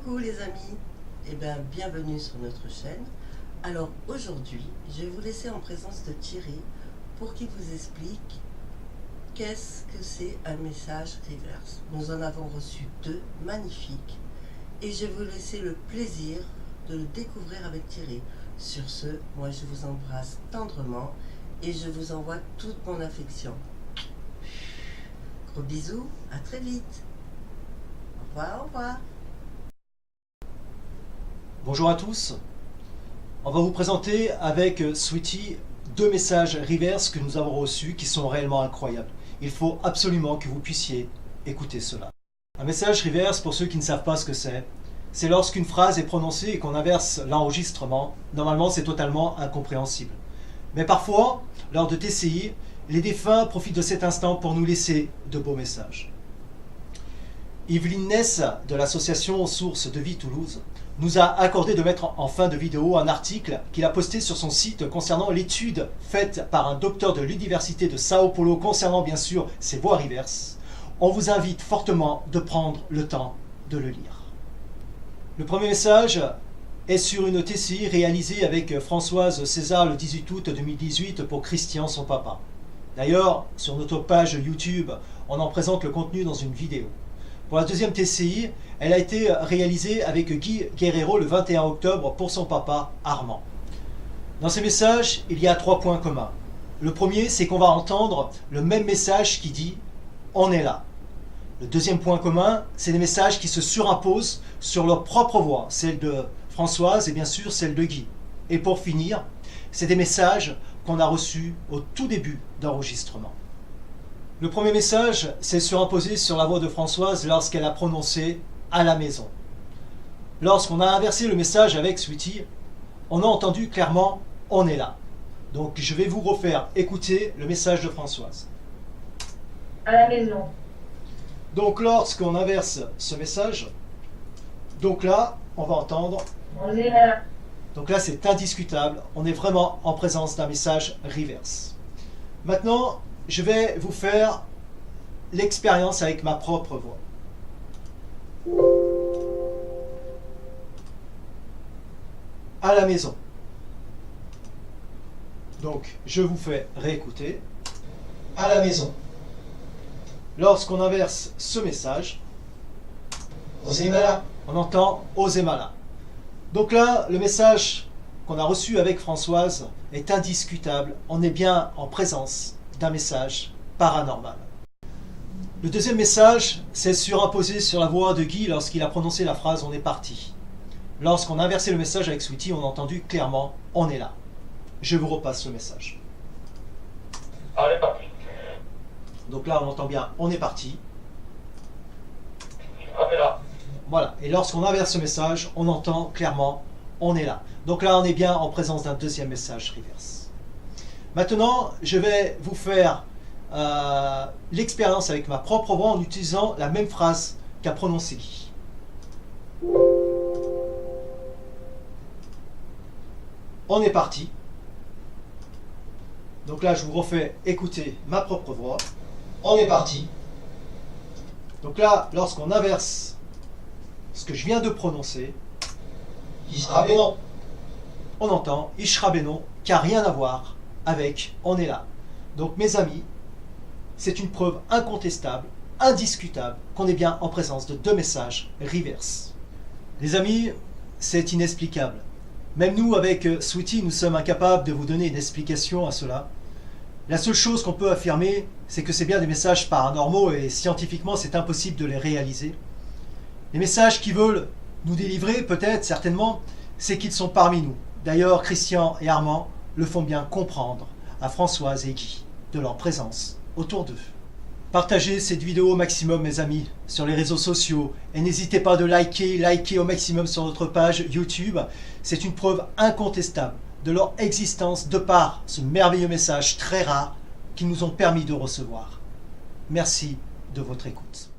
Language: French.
Coucou les amis, bienvenue sur notre chaîne. Alors aujourd'hui, je vais vous laisser en présence de Thierry pour qu'il vous explique qu'est-ce que c'est un message reverse. Nous en avons reçu 2 magnifiques et je vais vous laisser le plaisir de le découvrir avec Thierry. Sur ce, moi je vous embrasse tendrement et je vous envoie toute mon affection. Gros bisous, à très vite. Au revoir, au revoir. Bonjour à tous, on va vous présenter avec Sweetie 2 messages reverse que nous avons reçus qui sont réellement incroyables. Il faut absolument que vous puissiez écouter cela. Un message reverse, pour ceux qui ne savent pas ce que c'est lorsqu'une phrase est prononcée et qu'on inverse l'enregistrement. Normalement c'est totalement incompréhensible. Mais parfois, lors de TCI, les défunts profitent de cet instant pour nous laisser de beaux messages. Yveline Ness de l'association Source de Vie Toulouse nous a accordé de mettre en fin de vidéo un article qu'il a posté sur son site concernant l'étude faite par un docteur de l'université de Sao Paulo concernant bien sûr ces voix reverse. On vous invite fortement de prendre le temps de le lire. Le premier message est sur une TCI réalisée avec Françoise César le 18 août 2018 pour Christian, son papa. D'ailleurs, sur notre page YouTube, on en présente le contenu dans une vidéo. Pour la deuxième TCI, elle a été réalisée avec Guy Guerrero le 21 octobre pour son papa Armand. Dans ces messages, il y a 3 points communs. Le premier, c'est qu'on va entendre le même message qui dit « On est là ». Le deuxième point commun, c'est des messages qui se surimposent sur leur propre voix, celle de Françoise et bien sûr celle de Guy. Et pour finir, c'est des messages qu'on a reçus au tout début d'enregistrement. Le premier message s'est surimposé sur la voix de Françoise lorsqu'elle a prononcé « à la maison ». Lorsqu'on a inversé le message avec Sweetie, on a entendu clairement « on est là ». Donc je vais vous refaire écouter le message de Françoise. À la maison. Donc lorsqu'on inverse ce message, donc là on va entendre « On est là. Donc là c'est indiscutable, on est vraiment en présence d'un message reverse. Maintenant, je vais vous faire l'expérience avec ma propre voix. À la maison. Donc, je vous fais réécouter. À la maison. Lorsqu'on inverse ce message, on entend Osemala. Donc là, le message qu'on a reçu avec Françoise est indiscutable. On est bien en présence d'un message paranormal. Le deuxième message s'est surimposé sur la voix de Guy lorsqu'il a prononcé la phrase « on est parti ». Lorsqu'on a inversé le message avec Sweetie, on a entendu clairement « on est là ». Je vous repasse le message. On est parti. Donc là, on entend bien « on est parti ». On est là. Voilà. Et lorsqu'on inverse ce message, on entend clairement « on est là ». Donc là, on est bien en présence d'un deuxième message reverse. Maintenant, je vais vous faire l'expérience avec ma propre voix en utilisant la même phrase qu'a prononcée Guy. On est parti. Donc là, je vous refais écouter ma propre voix. On est parti. Donc là, lorsqu'on inverse ce que je viens de prononcer, on entend Ishrabeno, qui n'a rien à voir avec « on est là ». Donc mes amis, c'est une preuve incontestable, indiscutable, qu'on est bien en présence de 2 messages reverse. Les amis, c'est inexplicable. Même nous, avec Sweetie, nous sommes incapables de vous donner une explication à cela. La seule chose qu'on peut affirmer, c'est que c'est bien des messages paranormaux et scientifiquement, c'est impossible de les réaliser. Les messages qui veulent nous délivrer, peut-être, certainement, c'est qu'ils sont parmi nous. D'ailleurs, Christian et Armand le font bien comprendre à Françoise et Guy de leur présence autour d'eux. Partagez cette vidéo au maximum mes amis sur les réseaux sociaux et n'hésitez pas de liker au maximum sur notre page YouTube. C'est une preuve incontestable de leur existence de par ce merveilleux message très rare qu'ils nous ont permis de recevoir. Merci de votre écoute.